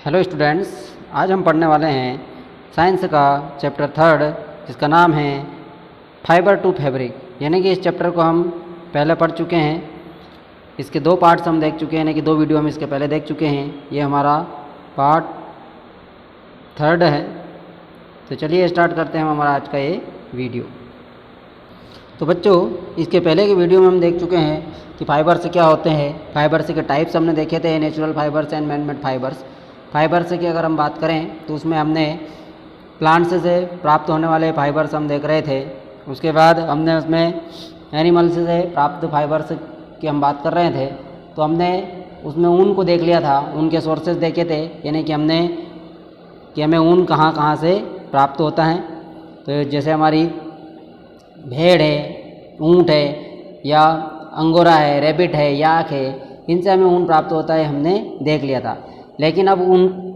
Hello students, आज हम पढ़ने वाले हैं साइंस का चैप्टर 3 जिसका नाम है फाइबर टू फैब्रिक। यानी कि इस चैप्टर को हम पहले पढ़ चुके हैं। इसके 2 पार्ट्स हम देख चुके हैं, यानी कि 2 वीडियो हम इसके पहले देख चुके हैं। ये हमारा पार्ट 3 है। तो चलिए स्टार्ट करते हैं हमारा आज का ये वीडियो। तो बच्चों, इसके पहले के वीडियो में हम देख चुके हैं कि फाइबर्स क्या होते हैं। फाइबर्स के टाइप्स हमने देखे थे, natural fibres and man made fibres. Fibres की अगर हम बात करें तो उसमें हमने प्लांट्स से प्राप्त होने वाले फाइबर्स हम देख रहे थे। उसके बाद हमने उसमें एनिमल्स से प्राप्त फाइबर्स की हम बात कर रहे थे। तो हमने उसमें ऊन को देख लिया था, ऊन के सोर्सेज देखे थे, यानी कि हमें ऊन कहाँ कहाँ से प्राप्त होता है। तो जैसे हमारी भेड़ है, ऊँट है, या अंगोरा है, रैबिट है, याक है, इनसे हमें ऊन प्राप्त होता है, हमने देख लिया था। लेकिन अब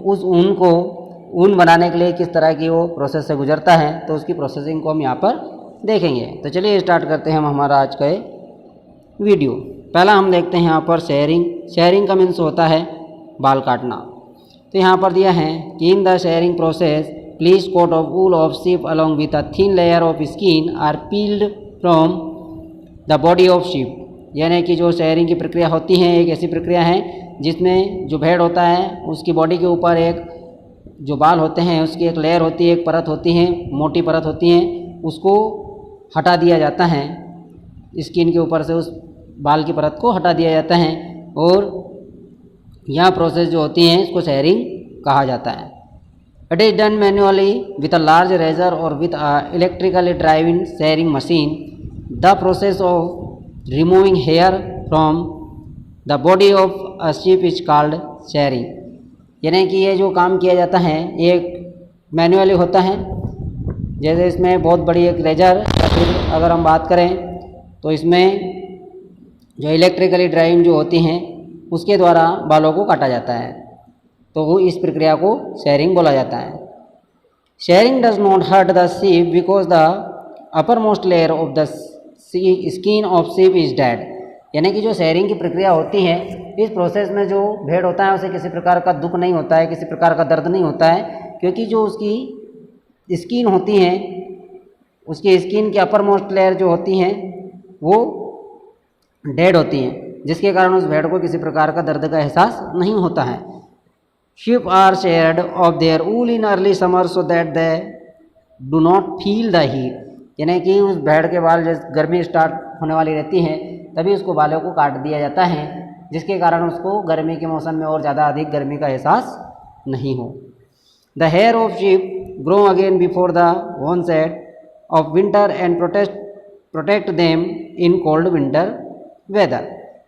उस ऊन को ऊन बनाने के लिए किस तरह की वो प्रोसेस से गुजरता है, तो उसकी प्रोसेसिंग को हम यहाँ पर देखेंगे। तो चलिए स्टार्ट करते हैं हम हमारा आज का वीडियो। पहला हम देखते हैं यहाँ पर शेयरिंग का मीन्स होता है बाल काटना। तो यहाँ पर दिया है कि in the shearing process fleece coat of wool of sheep along with a thin layer of skin are peeled from the body of sheep. यानी कि जो शेयरिंग की प्रक्रिया होती है, एक ऐसी प्रक्रिया है जिसमें जो भेड़ होता है उसकी बॉडी के ऊपर एक जो बाल होते हैं उसकी एक लेयर होती है, एक परत होती है, मोटी परत होती है, उसको हटा दिया जाता है। स्किन के ऊपर से उस बाल की परत को हटा दिया जाता है और यह प्रोसेस जो होती है इसको शेयरिंग कहा जाता है। It is done manually with a large razor और with a electrically driving shearing machine. The process of removing hair from the body of a sheep is called shearing. यानी कि ये जो काम किया जाता है ये मैन्युअली होता है। जैसे इसमें बहुत बड़ी एक रेजर, या फिर अगर हम बात करें तो इसमें जो इलेक्ट्रिकली ड्राइविंग जो होती हैं उसके द्वारा बालों को काटा जाता है। तो वो इस प्रक्रिया को शेयरिंग बोला जाता है। Shearing does not hurt the sheep because the upper most layer of the skin of sheep is dead. यानी कि जो शेयरिंग की प्रक्रिया होती है इस प्रोसेस में जो भेड़ होता है उसे किसी प्रकार का दुख नहीं होता है, किसी प्रकार का दर्द नहीं होता है, क्योंकि जो उसकी स्किन होती है, उसकी स्किन की अपर मोस्ट लेयर जो होती हैं वो डेड होती हैं, जिसके कारण उस भेड़ को किसी प्रकार का दर्द का एहसास नहीं होता है। Sheep are sheared off their wool in early summer so that they do not feel the heat. यानी कि उस भेड़ के बाल जब गर्मी स्टार्ट होने वाली रहती है तभी उसको बालों को काट दिया जाता है, जिसके कारण उसको गर्मी के मौसम में और ज़्यादा अधिक गर्मी का एहसास नहीं हो। The hair of sheep grow again before the onset of winter and protect them in cold winter weather.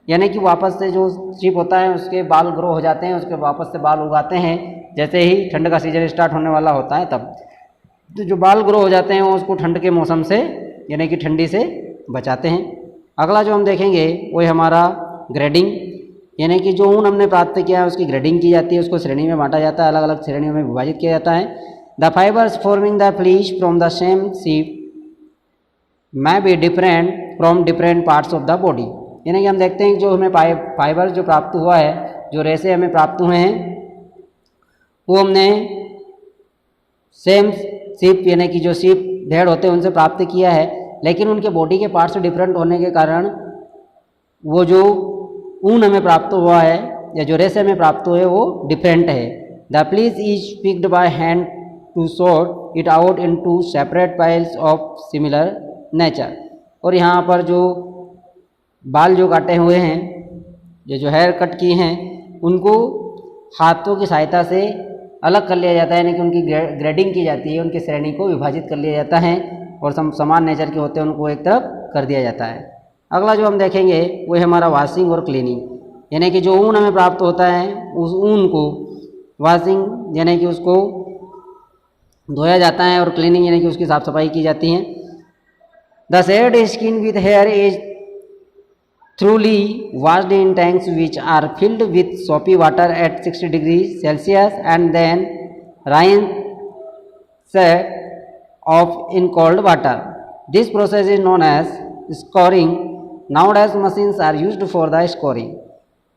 यानी कि वापस से जो शीप होता है उसके बाल ग्रो हो जाते हैं, उसके वापस से बाल उगाते हैं जैसे ही ठंड का सीजन स्टार्ट होने वाला होता है तब। तो जो बाल ग्रो हो जाते हैं वो उसको ठंड के मौसम से यानी कि ठंडी से बचाते हैं। अगला जो हम देखेंगे वो है हमारा ग्रेडिंग। यानी कि जो ऊन हमने प्राप्त किया है उसकी ग्रेडिंग की जाती है, उसको श्रेणी में बांटा जाता है, अलग अलग श्रेणियों में विभाजित किया जाता है। The fibres forming the fleece from the same sheep may be different from different parts of the body. यानी कि हम देखते हैं कि जो हमें फाइबर जो प्राप्त हुआ है, जो रेसे हमें प्राप्त हुए हैं वो हमने सेम शीप यानी कि जो शीप भेड़ होते हैं उनसे प्राप्त किया है, लेकिन उनके बॉडी के पार्ट्स डिफरेंट होने के कारण वो जो ऊन हमें प्राप्त हुआ है या जो रेसे हमें प्राप्त हुए वो डिफरेंट है। The fleece is picked by hand to sort it out into separate piles of similar nature. और यहाँ पर जो बाल जो काटे हुए हैं, ये जो हेयर कट की हैं, उनको हाथों की सहायता से अलग कर लिया जाता है, यानी कि उनकी ग्रेडिंग की जाती है, उनकी श्रेणी को विभाजित कर लिया जाता है और समान नेचर के होते हैं उनको एक तरफ कर दिया जाता है। अगला जो हम देखेंगे वो है हमारा वॉशिंग और क्लीनिंग। यानी कि जो ऊन हमें प्राप्त होता है उस ऊन को वॉशिंग यानी कि उसको धोया जाता है और क्लीनिंग यानी कि उसकी साफ सफाई की जाती है। The shared skin with here is thoroughly washed in tanks which are filled with soapy water at 60 degrees Celsius and then rinsed off in cold water. This process is known as scoring. Nowadays machines are used for the scoring.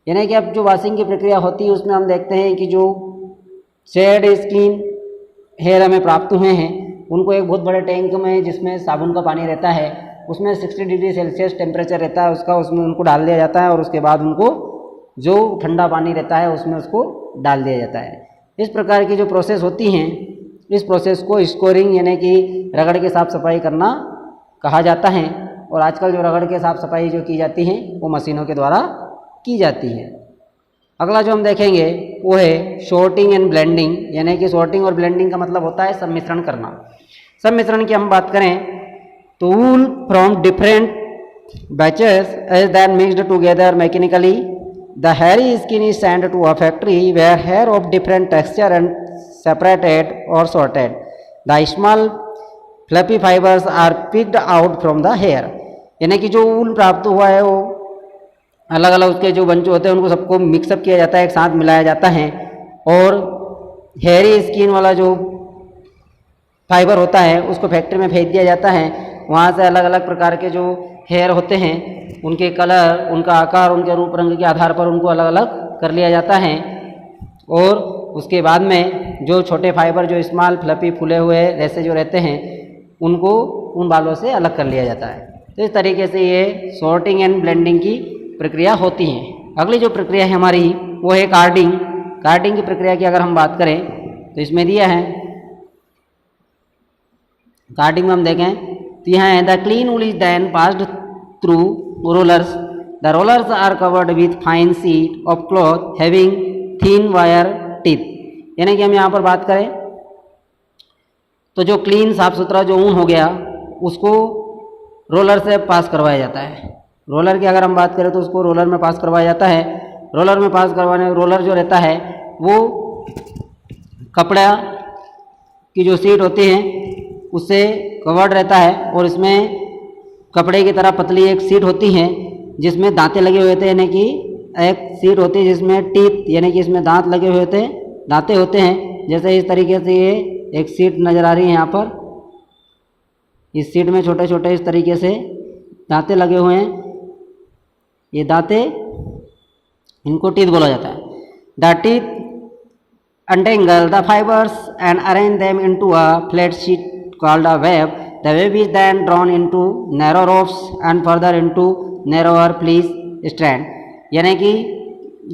यानी कि अब जो washing की प्रक्रिया होती है उसमें हम देखते हैं कि जो शेड स्किन हेयर हमें प्राप्त हुए हैं, उनको एक बहुत बड़े टैंक में जिसमें साबुन का पानी रहता है, उसमें 60 डिग्री सेल्सियस टेम्परेचर रहता है उसका, उसमें उनको डाल दिया जाता है और उसके बाद उनको जो ठंडा पानी रहता है उसमें उसको डाल दिया जाता है। इस प्रकार की जो प्रोसेस होती हैं, इस प्रोसेस को स्कोरिंग यानी कि रगड़ के साफ़ सफाई करना कहा जाता है। और आजकल जो रगड़ के साफ़ सफाई जो की जाती है वो मशीनों के द्वारा की जाती है। अगला जो हम देखेंगे वो है सॉर्टिंग एंड ब्लेंडिंग, यानी कि सॉर्टिंग और ब्लेंडिंग का मतलब होता है सम्मिश्रण करना। सम्मिश्रण की हम बात करें तो wool from different batches is then mixed together mechanically, the hairy skin is send to a factory where hair of different texture and separated और sorted, the small fluffy fibres are picked out from the hair. यानी कि जो ऊन प्राप्त हुआ है वो अलग अलग उसके जो बंच होते हैं उनको सबको मिक्सअप किया जाता है, एक साथ मिलाया जाता है और हेयरी स्किन वाला जो फाइबर होता है उसको फैक्ट्री में भेज दिया जाता है। वहाँ से अलग अलग प्रकार के जो हेयर होते हैं उनके कलर, उनका आकार, उनके रूप रंग के आधार पर उनको अलग अलग कर लिया जाता है और उसके बाद में जो छोटे फाइबर जो स्मॉल फ्लफी फूले हुए रेसे जो रहते हैं उनको उन बालों से अलग कर लिया जाता है। तो इस तरीके से ये सॉर्टिंग एंड ब्लेंडिंग की प्रक्रिया होती है। अगली जो प्रक्रिया है हमारी वो है कार्डिंग। कार्डिंग की प्रक्रिया की अगर हम बात करें तो इसमें दिया है, कार्डिंग में हम देखें तो यहाँ है the clean wool is then passed through rollers, the rollers are covered with fine sheet of cloth having thin wire teeth. यानी कि हम यहाँ पर बात करें तो जो क्लीन साफ सुथरा जो ऊन हो गया उसको रोलर से पास करवाया जाता है। रोलर की अगर हम बात करें तो उसको रोलर में पास करवाया जाता है। रोलर में पास करवाने, रोलर जो रहता है वो कपड़ा की जो सीट होती है उससे कवर्ड रहता है और इसमें कपड़े की तरह पतली एक सीट होती है जिसमें दांते लगे हुए होते हैं, यानी कि एक सीट होती है जिसमें टीथ यानी कि इसमें दांत लगे हुए होते हैं, दांते होते हैं। जैसे इस तरीके से ये एक सीट नज़र आ रही है यहाँ पर, इस सीट में छोटे छोटे इस तरीके से दांते लगे हुए हैं, ये दांते इनको टीथ बोला जाता है। The teeth untangle the fibers and arrange them into a flat sheet called a web. The web is then drawn into narrow ropes and further into narrower fleece strand. यानी कि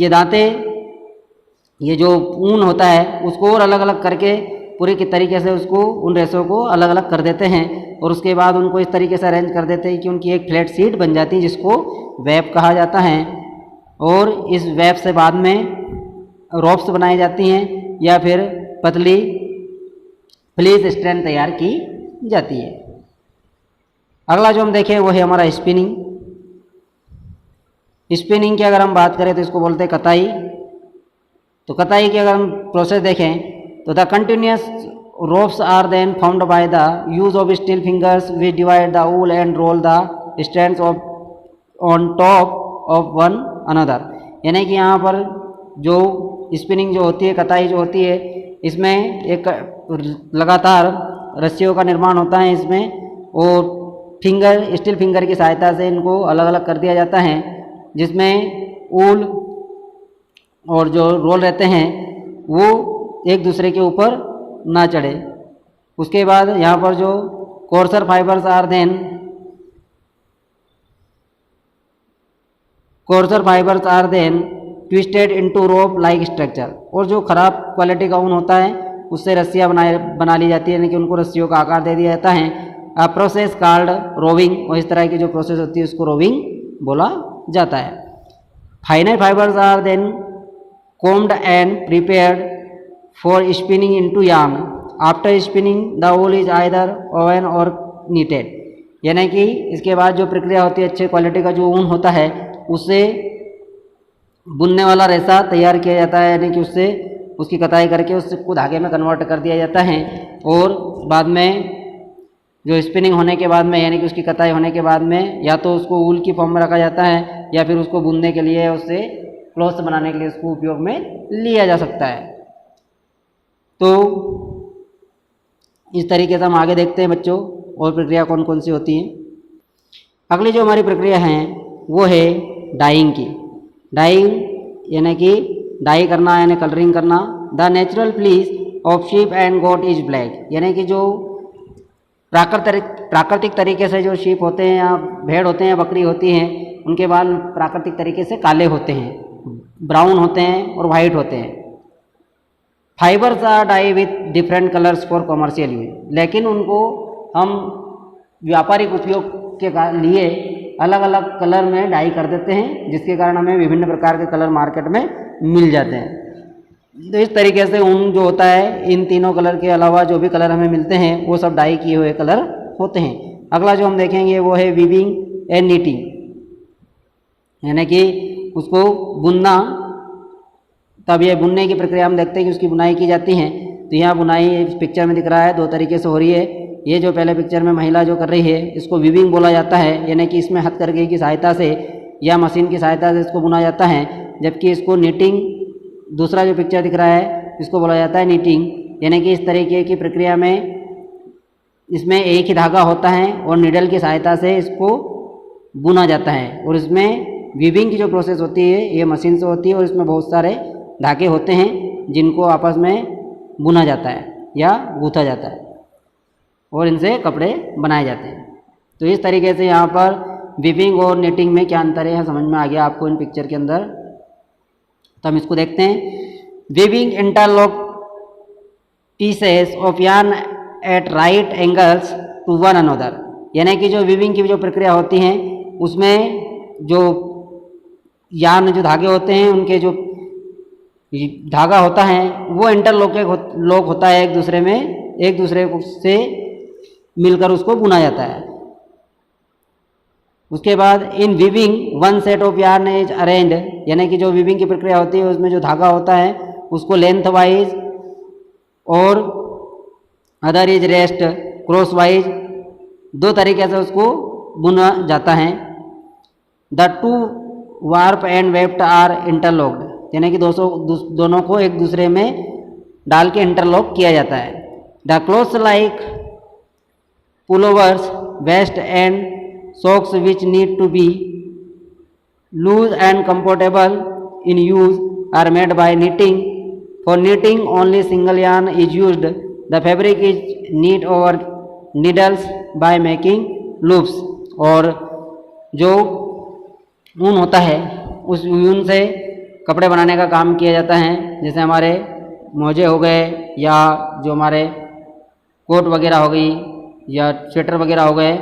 ये दांते, ये जो ऊन होता है उसको और अलग अलग करके पूरी की तरीके से उसको उन रेसों को अलग अलग कर देते हैं और उसके बाद उनको इस तरीके से अरेंज कर देते हैं कि उनकी एक फ्लैट शीट बन जाती है जिसको वेब कहा जाता है। और इस वेब से बाद में रोप्स बनाई जाती हैं या फिर पतली फ्लीस स्ट्रैंड तैयार की जाती है। अगला जो हम देखें वो है हमारा स्पिनिंग। स्पिनिंग की अगर हम बात करें तो इसको बोलते हैं कताई। तो कताई की अगर हम प्रोसेस देखें तो the continuous ropes are then formed by the use of steel fingers which divide the wool and roll the strands of on top of one another। यानी कि यहाँ पर जो स्पिनिंग जो होती है, कताई जो होती है, इसमें एक लगातार रस्सियों का निर्माण होता है इसमें और फिंगर, स्टील फिंगर की सहायता से इनको अलग अलग कर दिया जाता है जिसमें ऊल और जो रोल रहते हैं वो एक दूसरे के ऊपर ना चढ़े। उसके बाद यहाँ पर जो coarser fibres are then twisted into rope like structure. और जो ख़राब क्वालिटी का ऊन होता है उससे रस्सियाँ बना ली जाती है, यानी कि उनको रस्सियों का आकार दे दिया जाता है। प्रोसेस कॉल्ड रोविंग, और इस तरह की जो प्रोसेस होती है उसको रोविंग बोला जाता है। Finer fibres are then combed and prepared for spinning into yarn. After spinning, the wool is either woven or knitted. यानी कि इसके बाद जो प्रक्रिया होती है, अच्छे क्वालिटी का जो ऊन होता है उससे बुनने वाला रेशा तैयार किया जाता है, यानी कि उससे उसकी कताई करके उसको धागे में कन्वर्ट कर दिया जाता है और बाद में जो स्पिनिंग होने के बाद में यानी कि उसकी कताई होने के बाद में या तो उसको ऊल की फॉर्म में रखा जाता है या फिर उसको बुनने के लिए, उससे क्लॉथ बनाने के लिए उसको उपयोग में लिया जा सकता है। तो इस तरीके से हम आगे देखते हैं बच्चों और प्रक्रिया कौन कौन सी होती हैं। अगली जो हमारी प्रक्रिया है वो है डाइंग की। डाइंग यानी कि डाई करना यानी कलरिंग करना, the natural fleece of sheep and goat is black, यानी कि जो प्राकृतिक तरीके से जो शीप होते हैं या भेड़ होते हैं, बकरी होती हैं, उनके बाल प्राकृतिक तरीके से काले होते हैं, ब्राउन होते हैं और वाइट होते हैं। Fibres are dye with different colours for commercial use, लेकिन उनको हम व्यापारिक उपयोग के लिए अलग अलग कलर में डाई कर देते हैं, जिसके कारण हमें विभिन्न प्रकार के कलर मार्केट में मिल जाते हैं। तो इस तरीके से ऊन जो होता है, इन तीनों कलर के अलावा जो भी कलर हमें मिलते हैं वो सब डाई किए हुए कलर होते हैं। अगला जो हम देखेंगे वो है वीविंग एंड नीटिंग, यानी कि उसको बुनना। तब ये बुनने की प्रक्रिया हम देखते हैं कि उसकी बुनाई की जाती है। तो यहाँ बुनाई इस पिक्चर में दिख रहा है, दो तरीके से हो रही है। ये जो पहले पिक्चर में महिला जो कर रही है, इसको वीविंग बोला जाता है, यानी कि इसमें हथकरघे की सहायता से या मशीन की सहायता से इसको बुना जाता है। जबकि इसको नीटिंग, दूसरा जो पिक्चर दिख रहा है, इसको बोला जाता है नीटिंग, यानी कि इस तरीके की प्रक्रिया में इसमें एक ही धागा होता है और नीडल की सहायता से इसको बुना जाता है। और इसमें वीविंग की जो प्रोसेस होती है ये मशीन से होती है और इसमें बहुत सारे धागे होते हैं जिनको आपस में बुना जाता है या गूंथा जाता है और इनसे कपड़े बनाए जाते हैं। तो इस तरीके से यहाँ पर वीविंग और नीटिंग में क्या अंतर है समझ में आ गया आपको इन पिक्चर के अंदर। तो हम इसको देखते हैं। Weaving interlock pieces of yarn at right angles to one another, यानी कि जो वीविंग की जो प्रक्रिया होती है उसमें जो यार्न जो धागे होते हैं उनके जो धागा होता है वो इंटरलॉक होता है एक दूसरे में, एक दूसरे से मिलकर उसको बुना जाता है। उसके बाद in weaving one set of yarn is arranged, यानी कि जो वीविंग की प्रक्रिया होती है उसमें जो धागा होता है उसको लेंथ वाइज और other is rest cross wise, दो तरीके से उसको बुना जाता है। The two warp and weft are interlocked, यानी कि दोनों को एक दूसरे में डाल के इंटरलॉक किया जाता है। The clothes like pullovers, vest and socks which need to be loose and comfortable in use are made by knitting. For knitting only single yarn is used. The fabric is knit over needles by making loops. और जो ऊन होता है उस ऊन से कपड़े बनाने का काम किया जाता है, जैसे हमारे मोजे हो गए या जो हमारे कोट वगैरह हो गई या स्वेटर वगैरह हो गए,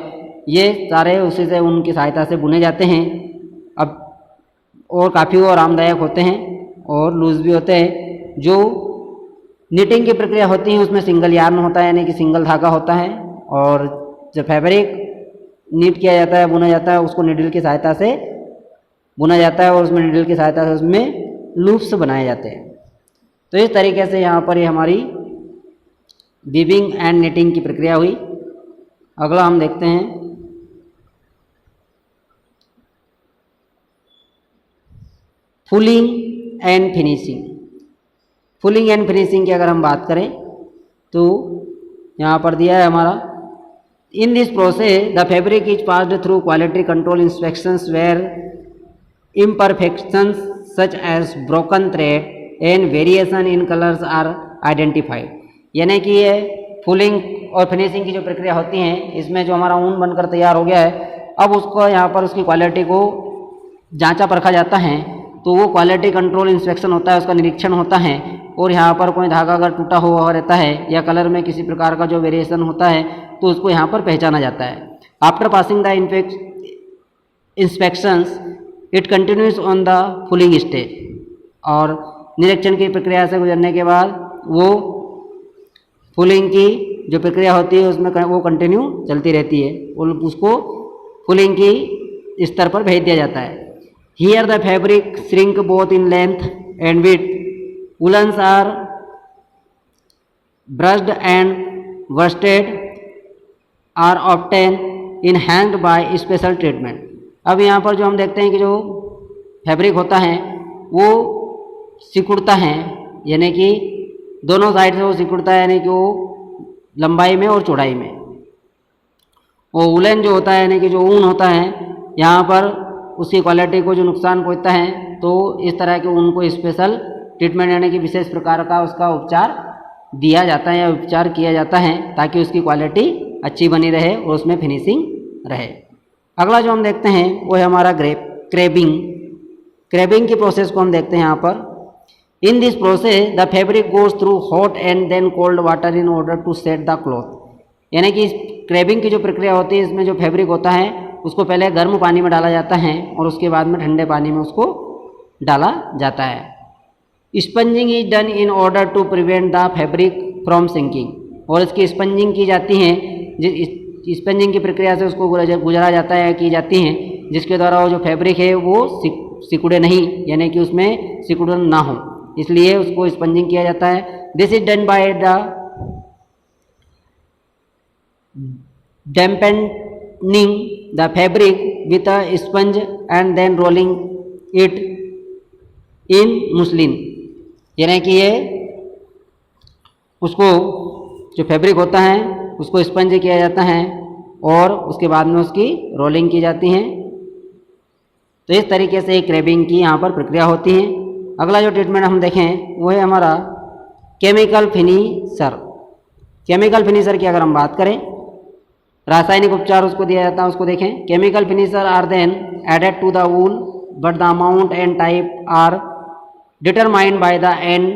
ये सारे उसी से उनकी सहायता से बुने जाते हैं। अब और काफ़ी और आरामदायक होते हैं और लूज़ भी होते हैं। जो निटिंग की प्रक्रिया होती है उसमें सिंगल यार्न होता है, यानी कि सिंगल धागा होता है, और जो फैब्रिक नीट किया जाता है, बुना जाता है, उसको नीडल की सहायता से बुना जाता है और उसमें नीडल की सहायता से उसमें लूप्स बनाए जाते हैं। तो इस तरीके से यहाँ पर ये हमारी वीविंग एंड निटिंग की प्रक्रिया हुई। अगला हम देखते हैं fulling and finishing. Fulling and finishing की अगर हम बात करें तो यहाँ पर दिया है हमारा, in this process the fabric is passed through quality control inspections where imperfections such as broken thread and variation in colors are identified। यानी कि ये फुलिंग और फिनिशिंग की जो प्रक्रिया होती है इसमें जो हमारा ऊन बनकर तैयार हो गया है, अब उसको यहाँ पर उसकी क्वालिटी को जांचा परखा जाता है। तो वो क्वालिटी कंट्रोल इंस्पेक्शन होता है, उसका निरीक्षण होता है, और यहाँ पर कोई धागा अगर टूटा हुआ रहता है या कलर में किसी प्रकार का जो वेरिएशन होता है तो उसको यहाँ पर पहचाना जाता है। After passing the inspections it continues on the फुलिंग stage, और निरीक्षण की प्रक्रिया से गुजरने के बाद वो फुलिंग की जो प्रक्रिया होती है उसमें वो कंटिन्यू चलती रहती है और उसको फुलिंग की स्तर पर भेज दिया जाता है। Here the fabric shrink both in length and width, woollens are brushed and worsted are obtain enhanced by special treatment. अब यहाँ पर जो हम देखते हैं कि जो फैब्रिक होता है वो सिकुड़ता है, यानी कि दोनों साइड से वो सिकुड़ता है, यानी कि वो लंबाई में और चौड़ाई में। और वुलन जो होता है यानी कि जो ऊन होता है यहाँ पर उसकी क्वालिटी को जो नुकसान पहुँचता है, तो इस तरह के ऊन को स्पेशल ट्रीटमेंट यानी कि विशेष प्रकार का उसका उपचार दिया जाता है या उपचार किया जाता है ताकि उसकी क्वालिटी अच्छी बनी रहे और उसमें फिनिशिंग रहे। अगला जो हम देखते हैं वो है हमारा क्रैबिंग। क्रैबिंग की प्रोसेस को हम देखते हैं यहाँ पर। In this process the fabric goes through hot and then cold water in order to set the cloth. यानी कि इस क्रैबिंग की जो प्रक्रिया होती है इसमें जो फैब्रिक होता है उसको पहले गर्म पानी में डाला जाता है और उसके बाद में ठंडे पानी में उसको डाला जाता है। Sponging is done in order to prevent the fabric from sinking. और इसकी स्पंजिंग की जाती है, स्पंजिंग की प्रक्रिया से उसको गुजरा जाता है, की जाती है, जिसके द्वारा वो जो फैब्रिक है वो सिकुड़े नहीं, यानी कि उसमें सिकुड़न ना हो, इसलिए उसको स्पंजिंग किया जाता है। This is done by the dampening the fabric with a sponge and then rolling it in muslin. यानी कि ये उसको जो फैब्रिक होता है उसको स्पंज किया जाता है और उसके बाद में उसकी रोलिंग की जाती है। तो इस तरीके से क्रैबिंग की यहाँ पर प्रक्रिया होती है। अगला जो ट्रीटमेंट हम देखें वो है हमारा केमिकल फिनिशर। केमिकल फिनिशर की अगर हम बात करें, रासायनिक उपचार उसको दिया जाता है, उसको देखें। Chemical finisher are then added to the wool but the amount and type are determined by the end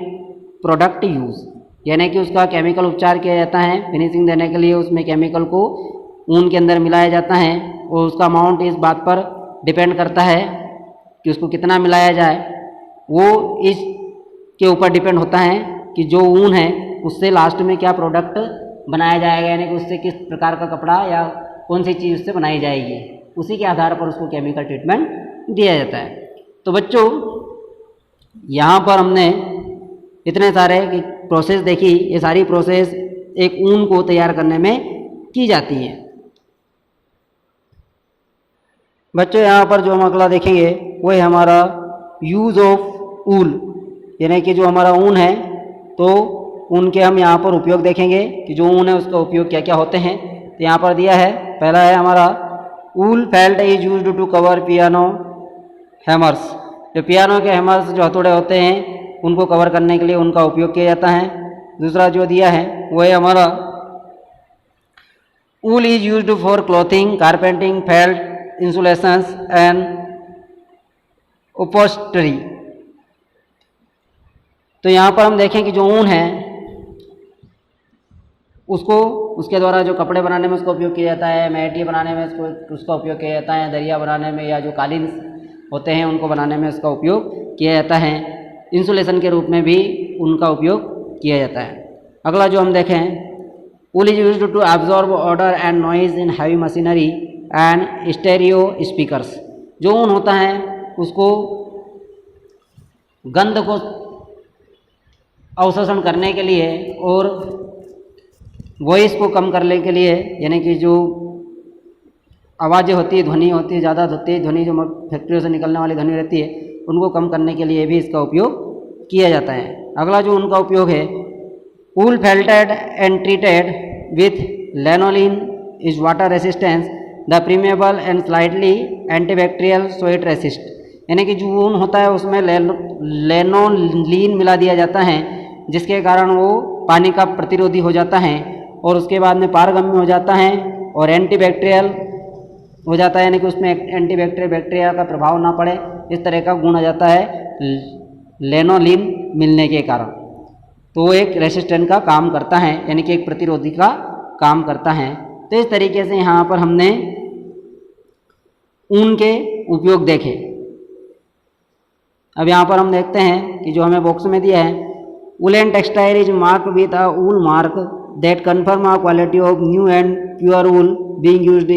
product use. यानी कि उसका केमिकल उपचार किया जाता है, फिनिशिंग देने के लिए उसमें केमिकल को ऊन के अंदर मिलाया जाता है और उसका अमाउंट इस बात पर डिपेंड करता है कि उसको कितना मिलाया जाए, वो इस के ऊपर डिपेंड होता है कि जो ऊन है उससे लास्ट में क्या प्रोडक्ट बनाया जाएगा, यानी कि उससे किस प्रकार का कपड़ा या कौन सी चीज़ उससे बनाई जाएगी, उसी के आधार पर उसको केमिकल ट्रीटमेंट दिया जाता है। तो बच्चों यहाँ पर हमने इतने सारे प्रोसेस देखी, ये सारी प्रोसेस एक ऊन को तैयार करने में की जाती है। बच्चों यहाँ पर जो हम अगला देखेंगे वो है हमारा यूज़ ऑफ ऊल, यानी कि जो हमारा ऊन है तो ऊन के हम यहाँ पर उपयोग देखेंगे कि जो ऊन है उसका उपयोग क्या क्या होते हैं। तो यहाँ पर दिया है, पहला है हमारा wool felt is used to cover piano hammers. जो पियानो के हैमर्स जो हथौड़े होते हैं उनको कवर करने के लिए उनका उपयोग किया जाता है। दूसरा जो दिया है वो है हमारा wool is used for clothing, carpeting, felt, insulations and upholstery. तो यहाँ पर हम देखें कि जो ऊन है उसको उसके द्वारा जो कपड़े बनाने में उसका उपयोग किया जाता है, मैटी बनाने में उसका उपयोग किया जाता है, दरिया बनाने में या जो कालीन होते हैं उनको बनाने में उसका उपयोग किया जाता है। इंसुलेशन के रूप में भी उनका उपयोग किया जाता है। अगला जो हम देखें, wool is used to absorb odour and noise in heavy machinery and stereo speakers. जो ऊन होता है उसको गंध को अवशोषण करने के लिए और वॉइस को कम करने के लिए, यानी कि जो आवाज़ें होती है, ध्वनि होती है, ज़्यादा होती है ध्वनि, जो फैक्ट्रियों से निकलने वाली ध्वनि रहती है उनको कम करने के लिए भी इसका उपयोग किया जाता है। अगला जो उनका उपयोग है, wool felted and treated with lanolin is water resistance the permeable and slightly antibacterial sweat resist. यानी कि जो ऊन होता है उसमें लैनोलिन मिला दिया जाता है जिसके कारण वो पानी का प्रतिरोधी हो जाता है और उसके बाद में पारगम्य हो जाता है और एंटीबैक्टीरियल हो जाता है, यानी कि उसमें एंटीबैक्टीरियल बैक्टीरिया का प्रभाव ना पड़े, इस तरह का गुण आ जाता है लैनोलिन मिलने के कारण। तो वो एक रेसिस्टेंट का काम करता है, यानी कि एक प्रतिरोधी का काम करता है। तो इस तरीके से यहाँ पर हमने ऊन के उपयोग देखे। अब यहाँ पर हम देखते हैं कि जो हमें बॉक्स में दिया है, woollen textile is mark with a wool mark that confirm a quality of new and pure wool being used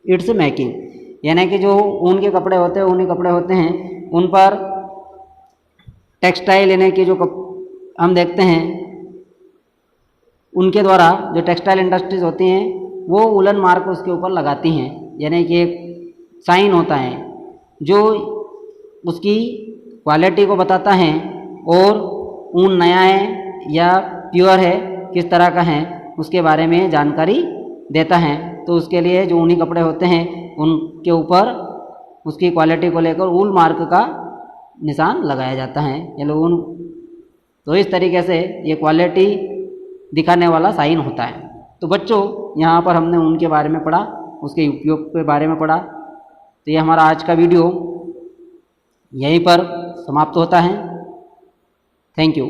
it's making. यानी कि जो ऊन के कपड़े होते हैं, ऊनी कपड़े होते हैं, उन पर टेक्सटाइल यानी कि जो हम देखते हैं उनके द्वारा जो टेक्सटाइल इंडस्ट्रीज होती हैं वो वूलन मार्क उसके ऊपर लगाती हैं, यानी कि एक साइन होता है जो उसकी क्वालिटी को बताता है और ऊन नया है या प्योर है, किस तरह का है, उसके बारे में जानकारी देता है। तो उसके लिए जो ऊनी कपड़े होते हैं उनके ऊपर उसकी क्वालिटी को लेकर वूल मार्क का निशान लगाया जाता है ये लोगों। तो इस तरीके से ये क्वालिटी दिखाने वाला साइन होता है। तो बच्चों यहाँ पर हमने उनके बारे में पढ़ा, उसके उपयोग के बारे में पढ़ा। तो ये हमारा आज का वीडियो यहीं पर समाप्त होता है। Thank you.